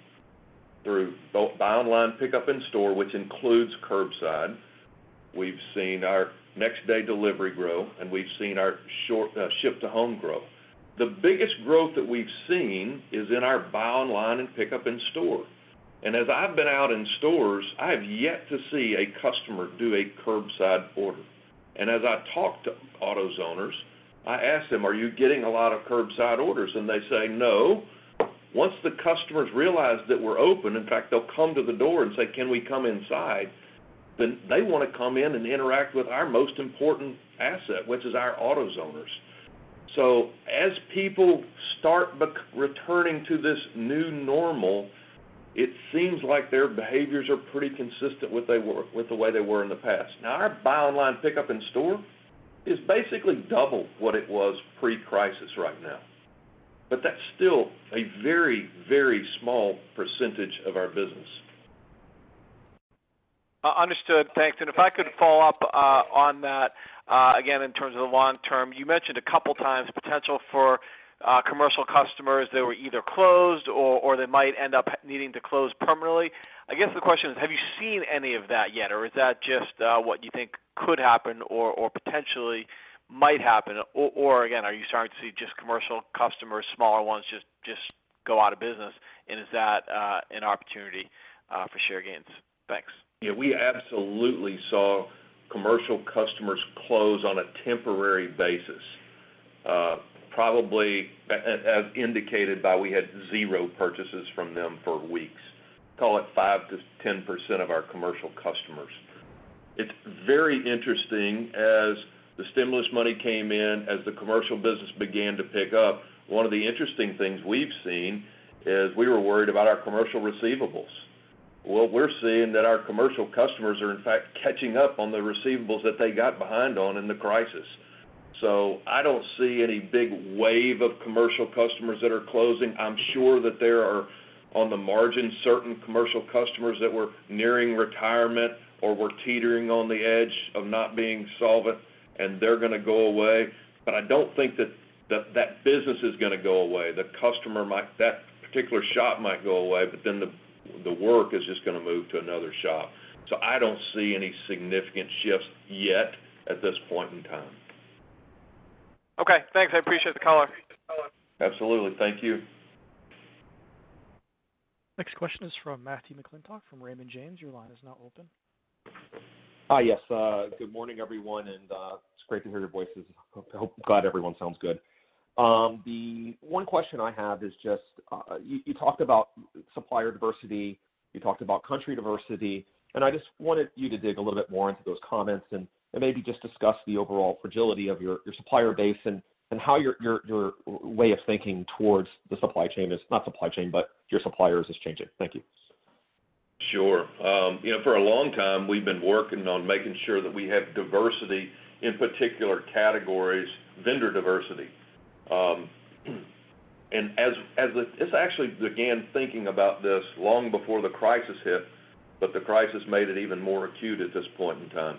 through both buy online, pickup in store, which includes curbside. We've seen our next day delivery grow, and we've seen our ship to home grow. The biggest growth that we've seen is in our buy online and pick up in store. And as I've been out in stores, I have yet to see a customer do a curbside order. And as I talk to AutoZoners, I ask them, are you getting a lot of curbside orders? And they say no. Once the customers realize that we're open, in fact, they'll come to the door and say, can we come inside? Then they want to come in and interact with our most important asset, which is our AutoZoners. So as people start returning to this new normal, it seems like their behaviors are pretty consistent with the way they were in the past. Now, our buy online, pickup in store is basically double what it was pre-crisis right now. But that's still a very, very small percentage of our business. Understood. Thanks. And if I could follow up on that, again, in terms of the long term, you mentioned a couple times potential for commercial customers that were either closed or they might end up needing to close permanently. I guess the question is, have you seen any of that yet, or is that just what you think could happen or potentially might happen? Or again, are you starting to see just commercial customers, smaller ones, just go out of business? And is that an opportunity for share gains? Thanks. Yeah, we absolutely saw commercial customers close on a temporary basis. Probably, as indicated by, we had 0 purchases from them for weeks. Call it 5 to 10% of our commercial customers. It's very interesting as the stimulus money came in, as the commercial business began to pick up. One of the interesting things we've seen is we were worried about our commercial receivables. Well, we're seeing that our commercial customers are in fact catching up on the receivables that they got behind on in the crisis. So I don't see any big wave of commercial customers that are closing. I'm sure that there are, on the margin, certain commercial customers that were nearing retirement or were teetering on the edge of not being solvent, and they're going to go away. But I don't think that business is going to go away. The customer might, that particular shop might go away, but then the work is just going to move to another shop. So I don't see any significant shifts yet at this point in time. Okay, thanks. I appreciate the color. Absolutely. Thank you. Next question is from Matthew McClintock from Raymond James. Your line is now open. Hi, yes. Good morning, everyone, and it's great to hear your voices. Glad everyone sounds good. The one question I have is just, you talked about supplier diversity, you talked about country diversity, and I just wanted you to dig a little bit more into those comments and maybe just discuss the overall fragility of your supplier base and how your way of thinking towards the supply chain is, not supply chain, but your suppliers is changing. Thank you. Sure. For a long time, we've been working on making sure that we have diversity in particular categories, vendor diversity. And this actually began thinking about this long before the crisis hit, but the crisis made it even more acute at this point in time.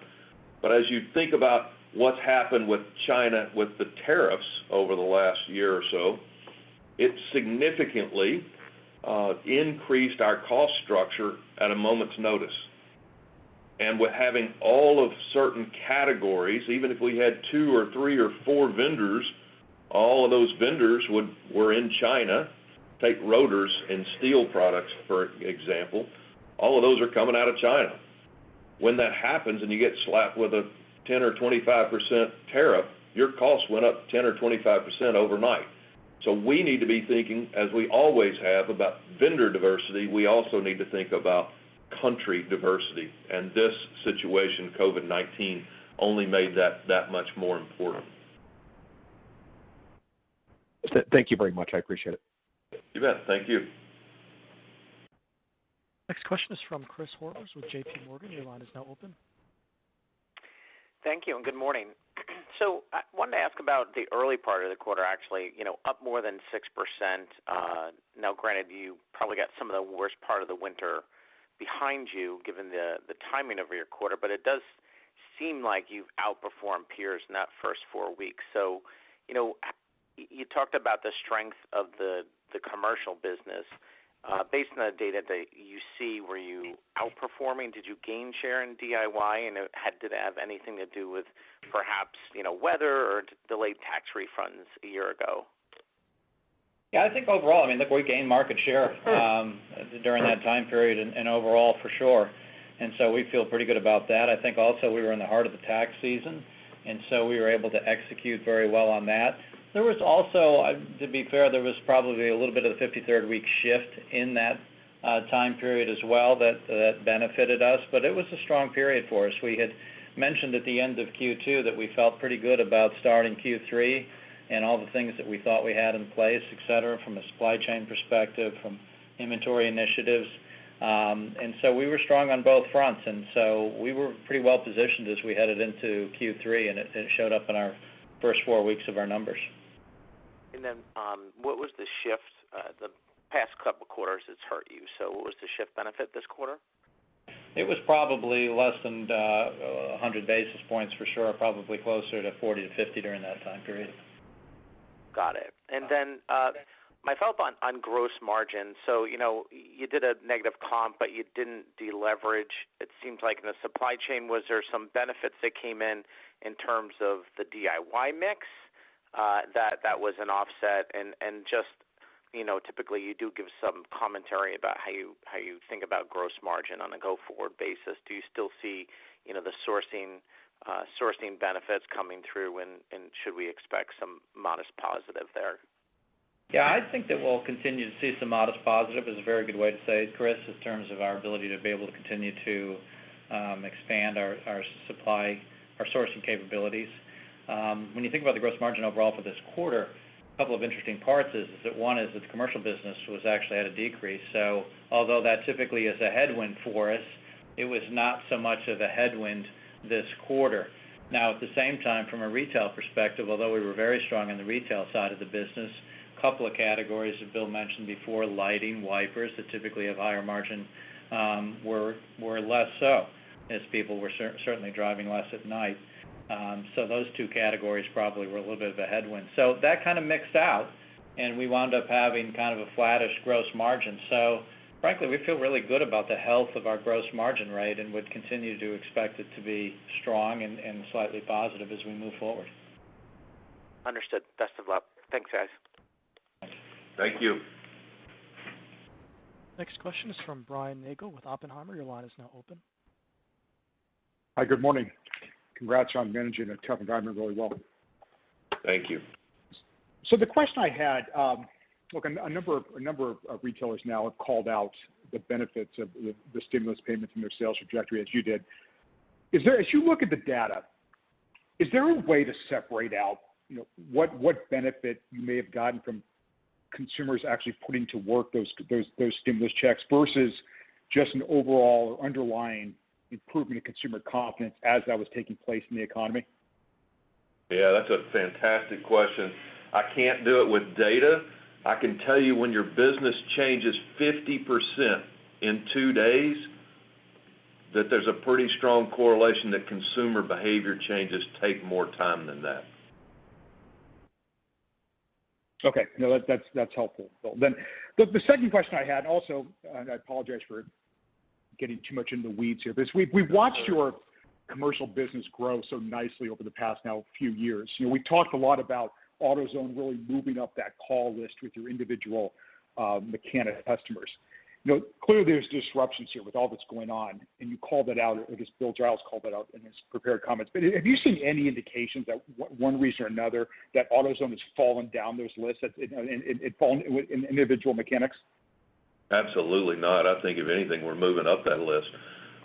But as you think about what's happened with China with the tariffs over the last year or so, it significantly increased our cost structure at a moment's notice. And with having all of certain categories, even if we had 2 or 3 or 4 vendors, all of those vendors were in China. Take rotors and steel products, for example. All of those are coming out of China. When that happens and you get slapped with a 10 or 25% tariff, your costs went up 10 or 25% overnight. So we need to be thinking, as we always have, about vendor diversity. We also need to think about country diversity. And this situation, COVID-19, only made that much more important. Thank you very much. I appreciate it. You bet. Thank you. Next question is from Chris Horvers with J.P. Morgan. Your line is now open. Thank you, and good morning. So I wanted to ask about the early part of the quarter, actually, up more than 6%. Now, granted, you probably got some of the worst part of the winter behind you, given the timing of your quarter, but it does seem like you've outperformed peers in that first 4 weeks. So, you talked about the strength of the commercial business. Based on the data that you see, were you outperforming? Did you gain share in DIY? And did it have anything to do with perhaps, weather or delayed tax refunds a year ago? Yeah, I think overall, look, we gained market share during that time period and overall for sure. And so we feel pretty good about that. I think also we were in the heart of the tax season, and so we were able to execute very well on that. There was also, to be fair, there was probably a little bit of the 53rd week shift in that time period as well that benefited us, but it was a strong period for us. We had mentioned at the end of Q2 that we felt pretty good about starting Q3 and all the things that we thought we had in place, et cetera, from a supply chain perspective, from inventory initiatives. And so we were strong on both fronts, and so we were pretty well positioned as we headed into Q3, and it showed up in our first 4 weeks of our numbers. And then what was the shift? The past couple of quarters it's hurt you, so what was the shift benefit this quarter? It was probably less than 100 basis points for sure, probably closer to 40 to 50 during that time period. Got it. And then my follow-up on gross margin. So, you did a negative comp, but you didn't deleverage. It seems like in the supply chain, was there some benefits that came in terms of the DIY mix that was an offset? And just, typically you do give some commentary about how you think about gross margin on a go-forward basis. Do you still see, the sourcing benefits coming through, and should we expect some modest positive there? Yeah, I think that we'll continue to see some modest positive is a very good way to say it, Chris, in terms of our ability to be able to continue to expand our sourcing capabilities. When you think about the gross margin overall for this quarter, couple of interesting parts is that one is that the commercial business was actually at a decrease. So although that typically is a headwind for us, it was not so much of a headwind this quarter. Now, at the same time, from a retail perspective, although we were very strong on the retail side of the business, a couple of categories that Bill mentioned before, lighting, wipers, that typically have higher margin, were less so, as people were certainly driving less at night. So those two categories probably were a little bit of a headwind. So that kind of mixed out, and we wound up having kind of a flattish gross margin. So frankly, we feel really good about the health of our gross margin rate and would continue to expect it to be strong and slightly positive as we move forward. Understood. Best of luck. Thanks, guys. Thank you. Next question is from Brian Nagel with Oppenheimer. Your line is now open. Hi, good morning. Congrats on managing a tough environment really well. Thank you. So the question I had, look, a number of retailers now have called out the benefits of the stimulus payments in their sales trajectory, as you did. Is there, as you look at the data, is there a way to separate out, what benefit you may have gotten from consumers actually putting to work those stimulus checks versus just an overall or underlying improvement in consumer confidence as that was taking place in the economy? Yeah, that's a fantastic question. I can't do it with data. I can tell you when your business changes 50% in 2 days, that there's a pretty strong correlation that consumer behavior changes take more time than that. Okay, no, that's helpful, Bill. Then the second question I had also, and I apologize for getting too much into the weeds here, because we've watched your commercial business grow so nicely over the past now few years. We've talked a lot about AutoZone really moving up that call list with your individual mechanic customers. Clearly there's disruptions here with all that's going on, and you called that out, I guess Bill Giles called that out in his prepared comments. But have you seen any indications that one reason or another that AutoZone has fallen down those lists and fallen in individual mechanics? Absolutely not. I think if anything, we're moving up that list.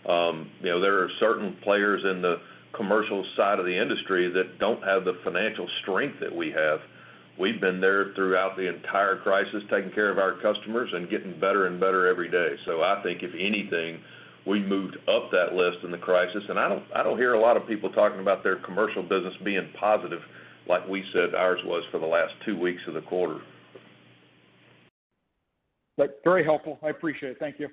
There are certain players in the commercial side of the industry that don't have the financial strength that we have. We've been there throughout the entire crisis, taking care of our customers and getting better and better every day. So I think if anything, we moved up that list in the crisis. And I don't hear a lot of people talking about their commercial business being positive like we said ours was for the last 2 weeks of the quarter. But very helpful. I appreciate it. Thank you.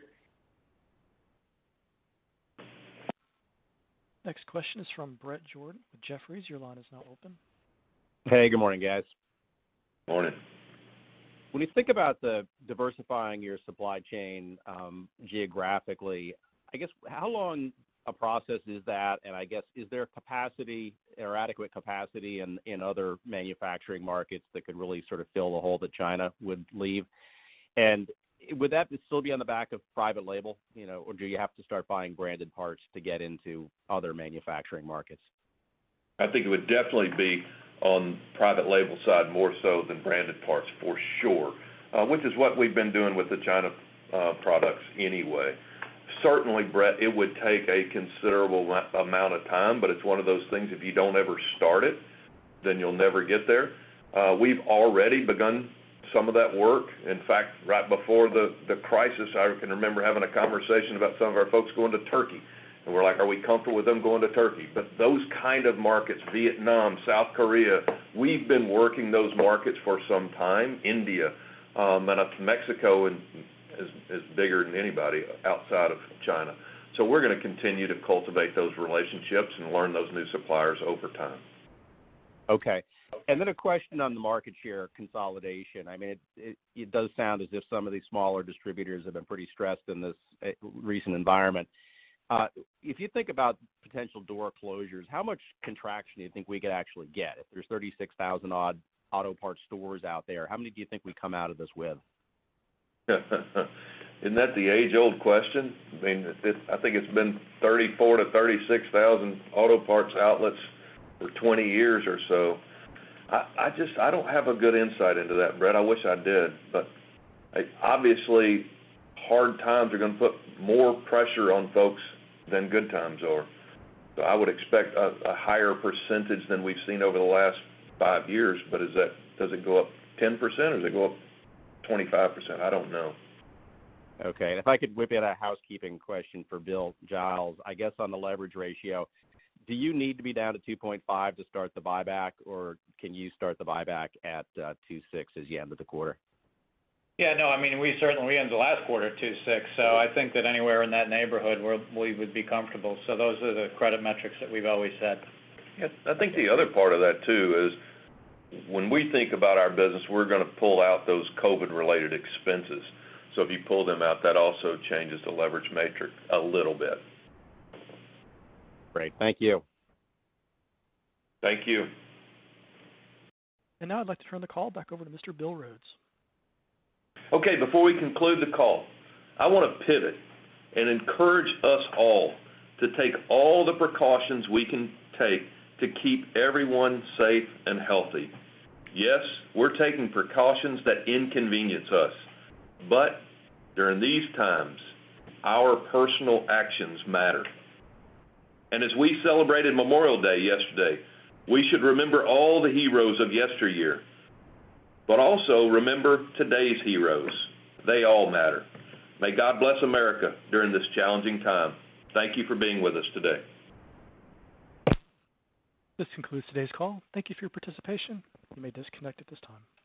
Next question is from Bret Jordan with Jefferies. Your line is now open. Hey, good morning, guys. Morning. When you think about the diversifying your supply chain geographically, I guess how long a process is that? And I guess is there capacity or adequate capacity in other manufacturing markets that could really sort of fill the hole that China would leave? And would that still be on the back of private label, or do you have to start buying branded parts to get into other manufacturing markets? I think it would definitely be on private label side more so than branded parts for sure, which is what we've been doing with the China products anyway. Certainly, Brett, it would take a considerable amount of time, but it's one of those things, if you don't ever start it, then you'll never get there. We've already begun some of that work. In fact, right before the crisis, I can remember having a conversation about some of our folks going to Turkey. And we're like, are we comfortable with them going to Turkey? But those kind of markets, Vietnam, South Korea, we've been working those markets for some time. India, and Mexico is bigger than anybody outside of China. So we're going to continue to cultivate those relationships and learn those new suppliers over time. Okay. And then a question on the market share consolidation. I mean, it does sound as if some of these smaller distributors have been pretty stressed in this recent environment. If you think about potential door closures, how much contraction do you think we could actually get? If there's 36,000 odd auto parts stores out there, how many do you think we come out of this with? Isn't that the age-old question? I mean, I think it's been 34 to 36,000 auto parts outlets for 20 years or so. I don't have a good insight into that, Brett. I wish I did. But obviously, hard times are going to put more pressure on folks than good times are. So I would expect a higher percentage than we've seen over the last 5 years. But does it go up 10% or does it go up 25%? I don't know. Okay. And if I could whip in a housekeeping question for Bill Giles, I guess on the leverage ratio, do you need to be down to 2.5 to start the buyback, or can you start the buyback at 2.6 as you end of the quarter? Yeah, no, I mean, we ended the last quarter at 2.6, so I think that anywhere in that neighborhood we would be comfortable. So those are the credit metrics that we've always said. Yeah, I think the other part of that too is when we think about our business, we're going to pull out those COVID-related expenses. So if you pull them out, that also changes the leverage matrix a little bit. Great. Thank you. Thank you. And now I'd like to turn the call back over to Mr. Bill Rhodes. Okay, before we conclude the call, I want to pivot and encourage us all to take all the precautions we can take to keep everyone safe and healthy. Yes, we're taking precautions that inconvenience us, but during these times, our personal actions matter. And as we celebrated Memorial Day yesterday, we should remember all the heroes of yesteryear, but also remember today's heroes. They all matter. May God bless America during this challenging time. Thank you for being with us today. This concludes today's call. Thank you for your participation. You may disconnect at this time.